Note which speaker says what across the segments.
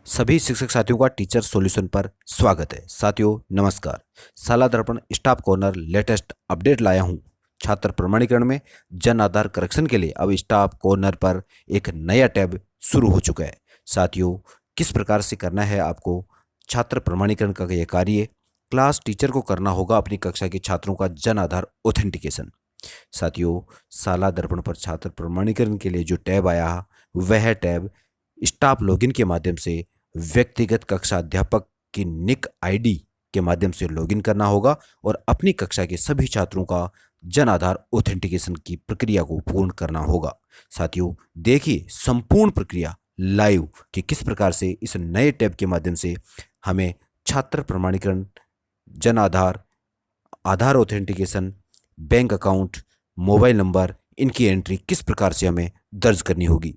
Speaker 1: सभी शिक्षक साथियों का टीचर सॉल्यूशन पर स्वागत है। साथियों नमस्कार। साला दर्पण स्टाफ कॉर्नर लेटेस्ट अपडेट लाया हूं। छात्र प्रमाणीकरण में जन आधार करेक्शन के लिए अब स्टाफ कॉर्नर पर एक नया टैब शुरू हो चुका है। साथियों, किस प्रकार से करना है आपको छात्र प्रमाणीकरण का यह कार्य? क्लास टीचर को करना होगा अपनी कक्षा के छात्रों का जन आधार ऑथेंटिकेशन। साथियों, साला दर्पण पर छात्र प्रमाणीकरण के लिए जो टैब आया वह टैब स्टाफ लॉगिन के माध्यम से व्यक्तिगत कक्षा अध्यापक की निक आईडी के माध्यम से लॉगिन करना होगा और अपनी कक्षा के सभी छात्रों का जन आधार ऑथेंटिकेशन की प्रक्रिया को पूर्ण करना होगा। साथियों, देखिए संपूर्ण प्रक्रिया लाइव कि किस प्रकार से इस नए टैब के माध्यम से हमें छात्र प्रमाणीकरण, Jan Aadhaar, Aadhaar authentication, bank account, mobile number, इनकी एंट्री किस प्रकार से हमें दर्ज करनी होगी।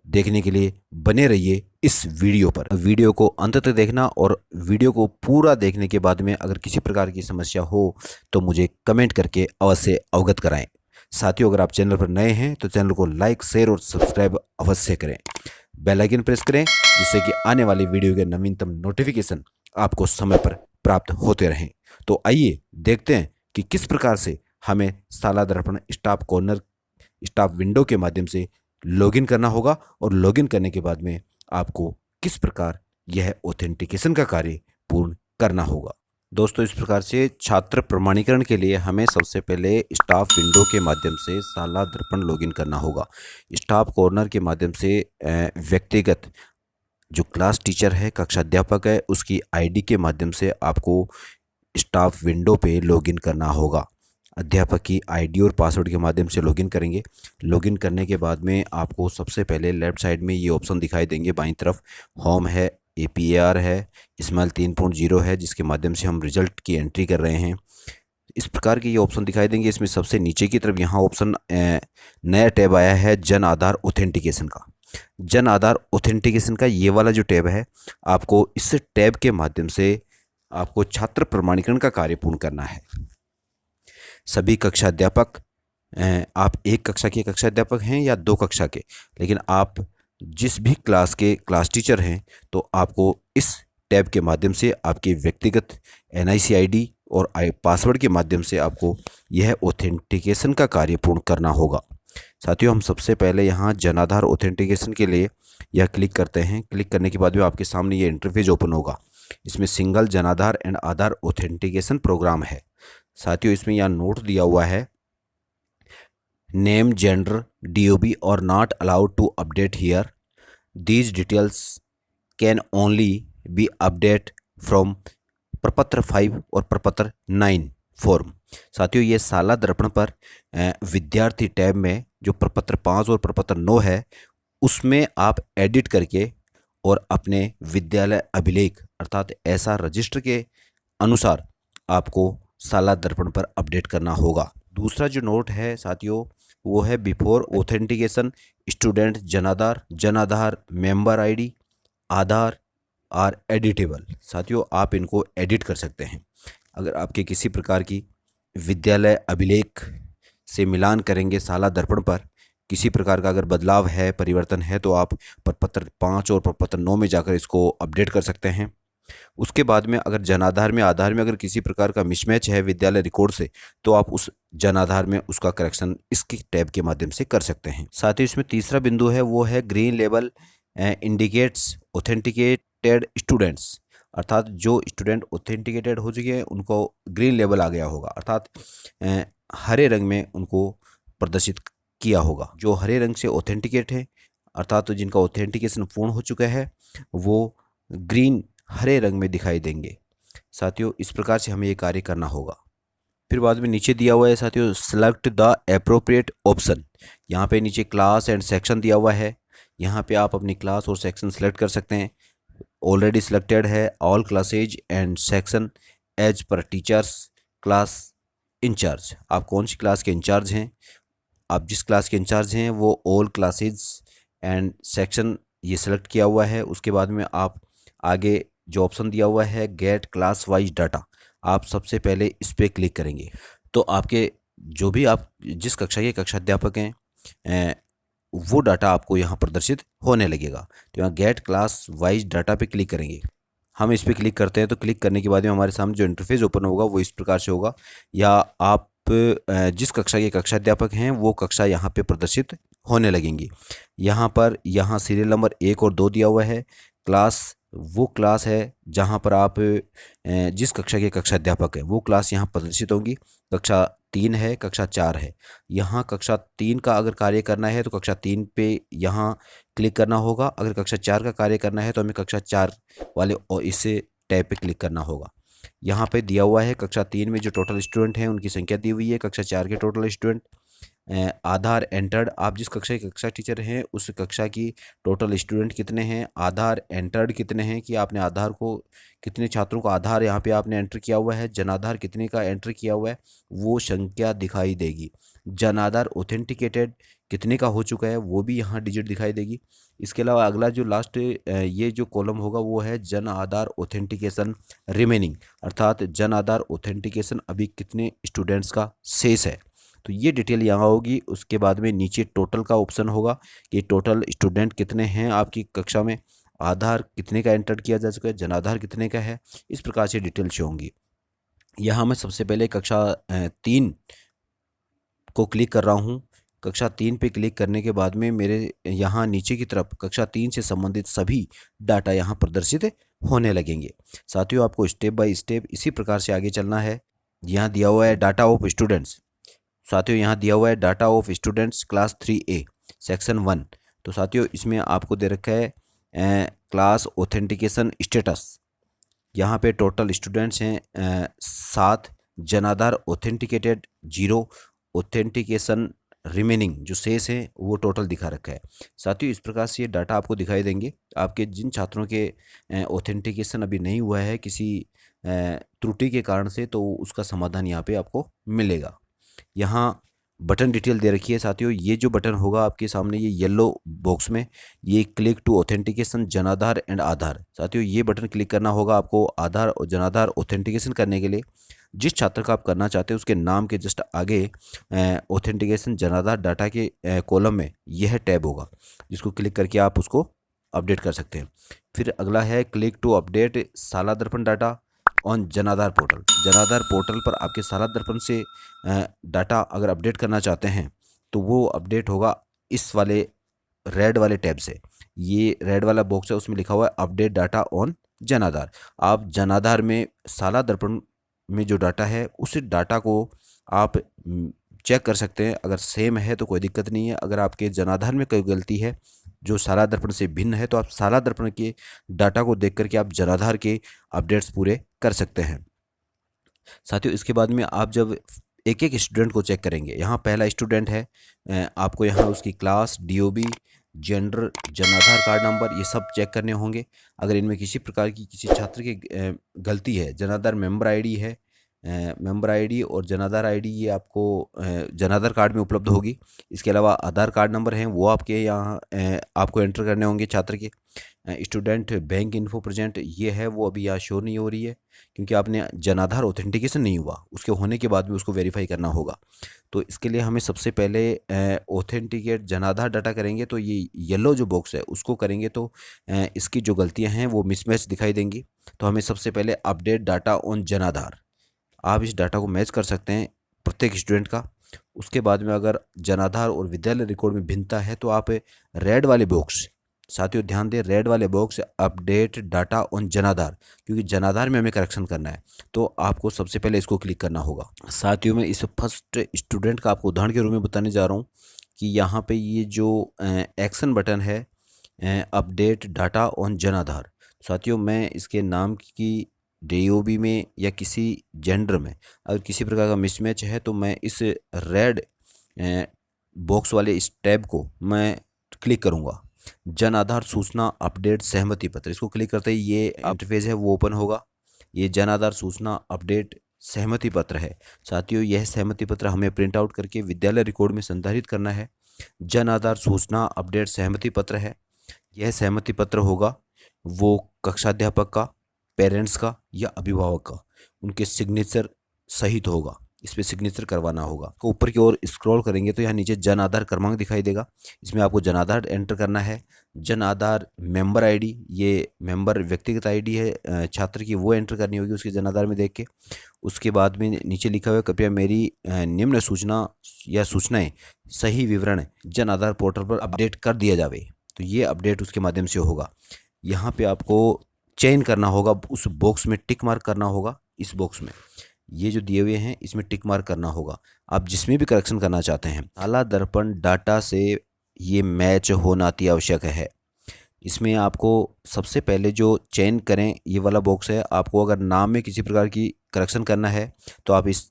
Speaker 1: देखने के लिए बने रहिए इस वीडियो पर। वीडियो को अंत तक देखना और वीडियो को पूरा देखने के बाद में अगर किसी प्रकार की समस्या हो तो मुझे कमेंट करके अवश्य अवगत कराएं। साथियों, अगर आप चैनल पर नए हैं तो चैनल को लाइक, शेयर और सब्सक्राइब अवश्य करें। बेल आइकन प्रेस करें जिससे कि आने वाली वीडियो के नवीनतम नोटिफिकेशन आपको समय पर प्राप्त होते रहें। तो आइए देखते हैं कि किस प्रकार से हमें साला दर्पण स्टाफ कॉर्नर स्टाफ विंडो के माध्यम से लॉगिन करना होगा और लॉगिन करने के बाद में आपको किस प्रकार यह ऑथेंटिकेशन का कार्य पूर्ण करना होगा। दोस्तों, इस प्रकार से छात्र प्रमाणीकरण के लिए हमें सबसे पहले स्टाफ विंडो के माध्यम से साला दर्पण लॉगिन करना होगा। स्टाफ कॉर्नर के माध्यम से व्यक्तिगत जो क्लास टीचर है, कक्षा अध्यापक है, उसकी आईडी के माध्यम से आपको स्टाफ विंडो पे लॉगिन करना होगा। अध्यापक की आईडी और पासवर्ड के माध्यम से लॉगिन करेंगे। लॉगिन करने के बाद में आपको सबसे पहले लेफ्ट साइड में ये ऑप्शन दिखाई देंगे। बाईं तरफ होम है, APAR है, स्माइल 3.0 है जिसके माध्यम से हम रिजल्ट की एंट्री कर रहे हैं। इस प्रकार के ये ऑप्शन दिखाई देंगे। इसमें सबसे नीचे की तरफ यहाँ ऑप्शन नया टैब आया है जन आधार ऑथेंटिकेशन का। जन आधार ऑथेंटिकेशन का ये वाला जो टैब है, आपको इस टैब के माध्यम से आपको छात्र प्रमाणीकरण का कार्य पूर्ण करना है। सभी कक्षा अध्यापक, आप एक कक्षा के कक्षा अध्यापक हैं या दो कक्षा के, लेकिन आप जिस भी क्लास के क्लास टीचर हैं तो आपको इस टैब के माध्यम से आपके व्यक्तिगत NIC ID और पासवर्ड के माध्यम से आपको यह ऑथेंटिकेशन का कार्य पूर्ण करना होगा। साथियों, हम सबसे पहले यहाँ जन आधार ऑथेंटिकेशन के लिए यह क्लिक करते हैं। क्लिक करने के बाद में आपके सामने ये इंटरफेस ओपन होगा। इसमें सिंगल जन Aadhaar and Aadhaar authentication program है। साथियों, इसमें यहाँ नोट दिया हुआ है, नेम, जेंडर, DOB और not allowed to update here. These details can only be update from प्रपत्र 5 और प्रपत्र 9 फॉर्म। साथियों, ये साला दर्पण पर विद्यार्थी टैब में जो प्रपत्र 5 और प्रपत्र 9 है उसमें आप एडिट करके और अपने विद्यालय अभिलेख अर्थात SR रजिस्टर के अनुसार आपको साला दर्पण पर अपडेट करना होगा। दूसरा जो नोट है साथियों वो है before authentication student Jan Aadhaar member ID Aadhaar are editable. साथियों, आप इनको एडिट कर सकते हैं। अगर आपके किसी प्रकार की विद्यालय अभिलेख से मिलान करेंगे साला दर्पण पर किसी प्रकार का अगर बदलाव है, परिवर्तन है, तो आप प्रपत्र 5 और प्रपत्र 9 में जाकर इसको अपडेट कर सकते हैं। उसके बाद में अगर जन आधार में आधार में अगर किसी प्रकार का मिसमैच है विद्यालय रिकॉर्ड से तो आप उस जन आधार में उसका करेक्शन इसके टैब के माध्यम से कर सकते हैं। साथ ही इसमें तीसरा बिंदु है वो है green label indicates authenticated students. अर्थात जो स्टूडेंट ऑथेंटिकेटेड हो चुके हैं उनको ग्रीन लेबल आ गया होगा, अर्थात हरे रंग में उनको प्रदर्शित किया होगा। जो हरे रंग से ऑथेंटिकेट है अर्थात तो जिनका ऑथेंटिकेशन पूर्ण हो चुका है वो ग्रीन हरे रंग में दिखाई देंगे। साथियों, इस प्रकार से हमें ये कार्य करना होगा। फिर बाद में नीचे दिया हुआ है साथियों सेलेक्ट द एप्रोप्रिएट ऑप्शन। यहाँ पे नीचे क्लास एंड सेक्शन दिया हुआ है। यहाँ पे आप अपनी क्लास और सेक्शन सेलेक्ट कर सकते हैं। ऑलरेडी सिलेक्टेड है all classes and section as per teachers class in charge. आप कौन सी क्लास के इंचार्ज हैं, आप जिस क्लास के इंचार्ज हैं वो ऑल क्लासेज एंड सेक्शन ये सेलेक्ट किया हुआ है। उसके बाद में आप आगे जो ऑप्शन दिया हुआ है गेट क्लास वाइज डाटा, आप सबसे पहले इस पर क्लिक करेंगे तो आपके जो भी आप जिस कक्षा के कक्षा अध्यापक हैं वो डाटा आपको यहाँ प्रदर्शित होने लगेगा। तो यहाँ गेट क्लास वाइज डाटा पे क्लिक करेंगे। हम इस पर क्लिक करते हैं तो क्लिक करने के बाद में हमारे सामने जो इंटरफेस ओपन होगा वो इस प्रकार से होगा, या आप जिस कक्षा के कक्षाध्यापक हैं वो कक्षा यहाँ पे प्रदर्शित होने लगेंगी। यहाँ पर सीरियल नंबर 1 और 2 दिया हुआ है। क्लास वो क्लास है जहाँ पर आप जिस कक्षा के कक्षाध्यापक हैं वो क्लास यहाँ प्रदर्शित होंगी। कक्षा 3 है, कक्षा 4 है। यहाँ कक्षा 3 का अगर कार्य करना है तो कक्षा 3 पे यहाँ क्लिक करना होगा। अगर कक्षा 4 का कार्य करना है तो हमें कक्षा 4 वाले और इसे टैब पे क्लिक करना होगा। यहाँ पे दिया हुआ है कक्षा 3 में जो टोटल स्टूडेंट हैं उनकी संख्या दी हुई है। कक्षा 4 के टोटल स्टूडेंट, आधार एंटर्ड, आप जिस कक्षा के कक्षा टीचर हैं उस कक्षा की टोटल स्टूडेंट कितने हैं, आधार एंटर्ड कितने हैं कि आपने आधार को कितने छात्रों का आधार यहाँ पे आपने एंटर किया हुआ है, जनाधार कितने का एंटर किया हुआ है वो संख्या दिखाई देगी। जनाधार ऑथेंटिकेटेड कितने का हो चुका है वो भी यहाँ डिजिट दिखाई देगी। इसके अलावा अगला जो लास्ट ये जो कॉलम होगा वो है जन आधार ऑथेंटिकेशन रिमेनिंग, अर्थात जन आधार ऑथेंटिकेशन अभी कितने स्टूडेंट्स का शेष है, तो ये डिटेल यहाँ होगी। उसके बाद में नीचे टोटल का ऑप्शन होगा कि टोटल स्टूडेंट कितने हैं आपकी कक्षा में, आधार कितने का एंटर किया जा चुका है, जनाधार कितने का है, इस प्रकार से डिटेल शो होंगी। यहाँ मैं सबसे पहले कक्षा 3 को क्लिक कर रहा हूँ। कक्षा 3 पे क्लिक करने के बाद में मेरे यहाँ नीचे की तरफ कक्षा 3 से संबंधित सभी डाटा यहाँ प्रदर्शित होने लगेंगे। साथियों आपको स्टेप बाय स्टेप इसी प्रकार से आगे चलना है। यहाँ दिया हुआ है डाटा ऑफ स्टूडेंट्स। साथियों यहाँ दिया हुआ है data of students class 3A section 1। तो साथियों इसमें आपको दे रखा है क्लास ऑथेंटिकेशन स्टेटस। यहाँ पे टोटल स्टूडेंट्स हैं 7, जनाधार ऑथेंटिकेटेड 0, ऑथेंटिकेशन रिमेनिंग जो शेष है वो टोटल दिखा रखा है। साथियों इस प्रकार से ये डाटा आपको दिखाई देंगे। आपके जिन छात्रों के ऑथेंटिकेशन अभी नहीं हुआ है किसी त्रुटि के कारण से, तो उसका समाधान यहाँ पे आपको मिलेगा। यहाँ बटन डिटेल दे रखी है साथियों। ये जो बटन होगा आपके सामने ये येलो बॉक्स में, ये क्लिक टू ऑथेंटिकेशन जनाधार एंड आधार। साथियों ये बटन क्लिक करना होगा आपको आधार और जनाधार ऑथेंटिकेशन करने के लिए। जिस छात्र का आप करना चाहते हैं उसके नाम के जस्ट आगे ऑथेंटिकेशन जनाधार डाटा के कॉलम में यह टैब होगा, जिसको क्लिक करके आप उसको अपडेट कर सकते हैं। फिर अगला है क्लिक टू अपडेट साला दर्पण डाटा ऑन जनाधार पोर्टल। जनाधार पोर्टल पर आपके साला दर्पण से डाटा अगर अपडेट करना चाहते हैं तो वो अपडेट होगा इस वाले रेड वाले टैब से। ये रेड वाला बॉक्स है उसमें लिखा हुआ है अपडेट डाटा ऑन जनाधार। आप जनाधार में साला दर्पण में जो डाटा है उस डाटा को आप चेक कर सकते हैं। अगर सेम है तो कोई दिक्कत नहीं है। अगर आपके जनाधार में कोई गलती है जो साला दर्पण से भिन्न है तो आप साला दर्पण के डाटा को देख करके आप जनाधार के अपडेट्स पूरे कर सकते हैं। साथियों इसके बाद में आप जब एक एक स्टूडेंट को चेक करेंगे, यहाँ पहला स्टूडेंट है, आपको यहाँ उसकी क्लास, DOB, जेंडर, जनाधार कार्ड नंबर ये सब चेक करने होंगे। अगर इनमें किसी प्रकार की किसी छात्र की गलती है, जनाधार मेंबर आईडी है, मेंबर आईडी और जनाधार आईडी ये आपको जनाधार कार्ड में उपलब्ध होगी। इसके अलावा आधार कार्ड नंबर हैं वो आपके यहाँ आपको एंटर करने होंगे छात्र के। स्टूडेंट बैंक इन्फो प्रेजेंट ये है वो अभी यहाँ शो नहीं हो रही है क्योंकि आपने जनाधार ऑथेंटिकेशन नहीं हुआ, उसके होने के बाद भी उसको वेरीफाई करना होगा। तो इसके लिए हमें सबसे पहले ऑथेंटिकेट जनाधार डाटा करेंगे तो ये येलो जो बॉक्स है उसको करेंगे तो इसकी जो गलतियाँ हैं वो मिसमैच दिखाई देंगी। तो हमें सबसे पहले अपडेट डाटा ऑन जनाधार, आप इस डाटा को मैच कर सकते हैं प्रत्येक स्टूडेंट का। उसके बाद में अगर जनाधार और विद्यालय रिकॉर्ड में भिन्नता है तो आप रेड वाले बॉक्स, साथियों ध्यान दें रेड वाले बॉक्स अपडेट डाटा ऑन जनाधार, क्योंकि जनाधार में हमें करेक्शन करना है तो आपको सबसे पहले इसको क्लिक करना होगा। साथियों मैं इस फर्स्ट स्टूडेंट का आपको उदाहरण के रूप में बताने जा रहा हूँ कि यहाँ पे ये जो एक्शन बटन है अपडेट डाटा ऑन जनाधार, साथियों मैं इसके नाम की DOB में या किसी जेंडर में अगर किसी प्रकार का मिसमैच है तो मैं इस रेड बॉक्स वाले इस टैब को मैं क्लिक करूँगा। जन आधार सूचना अपडेट सहमति पत्र, इसको क्लिक करते ही ये इंटरफेस है वो ओपन होगा। ये जन आधार सूचना अपडेट सहमति पत्र है। साथियों यह सहमति पत्र हमें प्रिंट आउट करके विद्यालय रिकॉर्ड में संधारित करना है। जन आधार सूचना अपडेट सहमति पत्र है। यह सहमति पत्र होगा वो कक्षाध्यापक का, पेरेंट्स का या अभिभावक का, उनके सिग्नेचर सहित होगा। इस पर सिग्नेचर करवाना होगा। तो ऊपर की ओर स्क्रॉल करेंगे तो यहाँ नीचे जन आधार क्रमांक दिखाई देगा, इसमें आपको जन आधार एंटर करना है। जन आधार मेंबर आईडी, ये मेंबर व्यक्तिगत आईडी है छात्र की, वो एंटर करनी होगी उसके जन आधार में देख के। उसके बाद में नीचे लिखा हुआ है कृपया मेरी निम्न सूचना या सूचनाएं सही विवरण जन आधार पोर्टल पर अपडेट कर दिया जावे। तो ये अपडेट उसके माध्यम से होगा। यहाँ पे आपको चयन करना होगा, उस बॉक्स में टिक मार्क करना होगा। इस बॉक्स में ये जो दिए हुए हैं इसमें टिक मार्क करना होगा, आप जिसमें भी करेक्शन करना चाहते हैं। साला दर्पण डाटा से ये मैच होना अति आवश्यक है। इसमें आपको सबसे पहले जो चयन करें ये वाला बॉक्स है। आपको अगर नाम में किसी प्रकार की करेक्शन करना है तो आप इस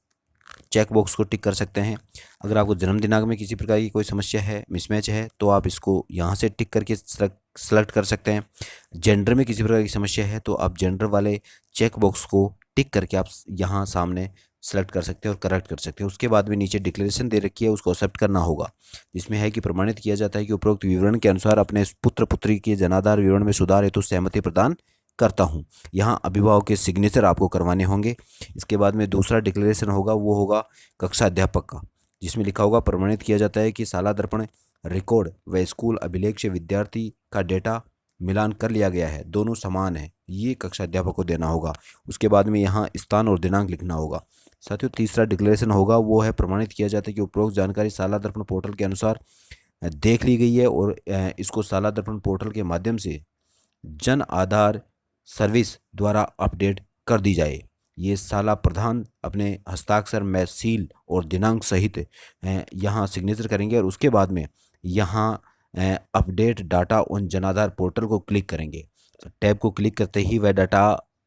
Speaker 1: चेक बॉक्स को टिक कर सकते हैं। अगर आपको जन्म दिनांक में किसी प्रकार की कोई समस्या है, मिसमैच है, तो आप इसको यहाँ से टिक करके सेलेक्ट कर सकते हैं। जेंडर में किसी प्रकार की समस्या है तो आप जेंडर वाले चेक बॉक्स को टिक करके आप यहाँ सामने सेलेक्ट कर सकते हैं और करेक्ट कर सकते हैं। उसके बाद में नीचे डिक्लेरेशन दे रखी है, उसको एक्सेप्ट करना होगा, जिसमें है कि प्रमाणित किया जाता है कि उपरोक्त विवरण के अनुसार अपने पुत्र पुत्री के जनाधार विवरण में सुधार हेतु सहमति प्रदान करता हूँ। यहाँ अभिभावक के सिग्नेचर आपको करवाने होंगे। इसके बाद में दूसरा डिक्लेरेशन होगा, वो होगा कक्षा अध्यापक का, जिसमें लिखा होगा प्रमाणित किया जाता है कि शाला दर्पण रिकॉर्ड व स्कूल अभिलेख से विद्यार्थी का डेटा मिलान कर लिया गया है, दोनों समान है, ये कक्षा अध्यापक को देना होगा। उसके बाद में यहाँ स्थान और दिनांक लिखना होगा। साथियों तीसरा डिक्लेरेशन होगा, वो है प्रमाणित किया जाता है कि उपरोक्त जानकारी शाला दर्पण पोर्टल के अनुसार देख ली गई है और इसको शाला दर्पण पोर्टल के माध्यम से जन आधार सर्विस द्वारा अपडेट कर दी जाए। ये शाला प्रधान अपने हस्ताक्षर में सील और दिनांक सहित यहाँ सिग्नेचर करेंगे और उसके बाद में यहाँ update data on Jan Aadhaar portal को क्लिक करेंगे। टैब को क्लिक करते ही वह डाटा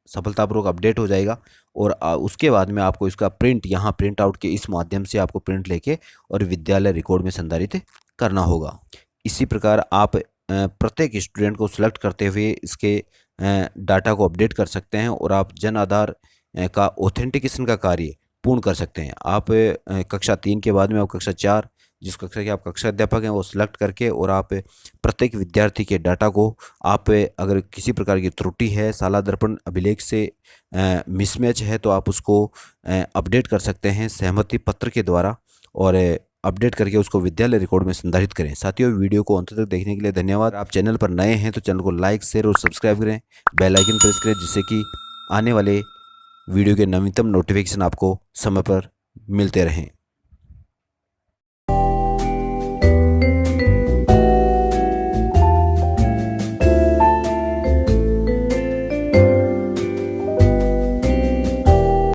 Speaker 1: सफलतापूर्वक अपडेट हो जाएगा और उसके बाद में आपको इसका प्रिंट यहाँ प्रिंट आउट के इस माध्यम से आपको प्रिंट लेके और विद्यालय रिकॉर्ड में संधारित करना होगा। इसी प्रकार आप प्रत्येक स्टूडेंट को सिलेक्ट करते हुए इसके डाटा को अपडेट कर सकते हैं और आप जन आधार का ऑथेंटिकेशन का कार्य पूर्ण कर सकते हैं। आप कक्षा 3 के बाद में आप कक्षा 4 जिस कक्षा के आप कक्षा अध्यापक हैं वो सिलेक्ट करके और आप प्रत्येक विद्यार्थी के डाटा को आप अगर किसी प्रकार की त्रुटि है, शाला दर्पण अभिलेख से मिसमैच है तो आप उसको अपडेट कर सकते हैं सहमति पत्र के द्वारा और अपडेट करके उसको विद्यालय रिकॉर्ड में संधारित करें। साथियों वीडियो को अंत तक देखने के लिए धन्यवाद। आप चैनल पर नए हैं तो चैनल को लाइक शेयर और सब्सक्राइब करें, बेल आइकन प्रेस करें, जिससे कि आने वाले वीडियो के नवीनतम नोटिफिकेशन आपको समय पर मिलते रहें।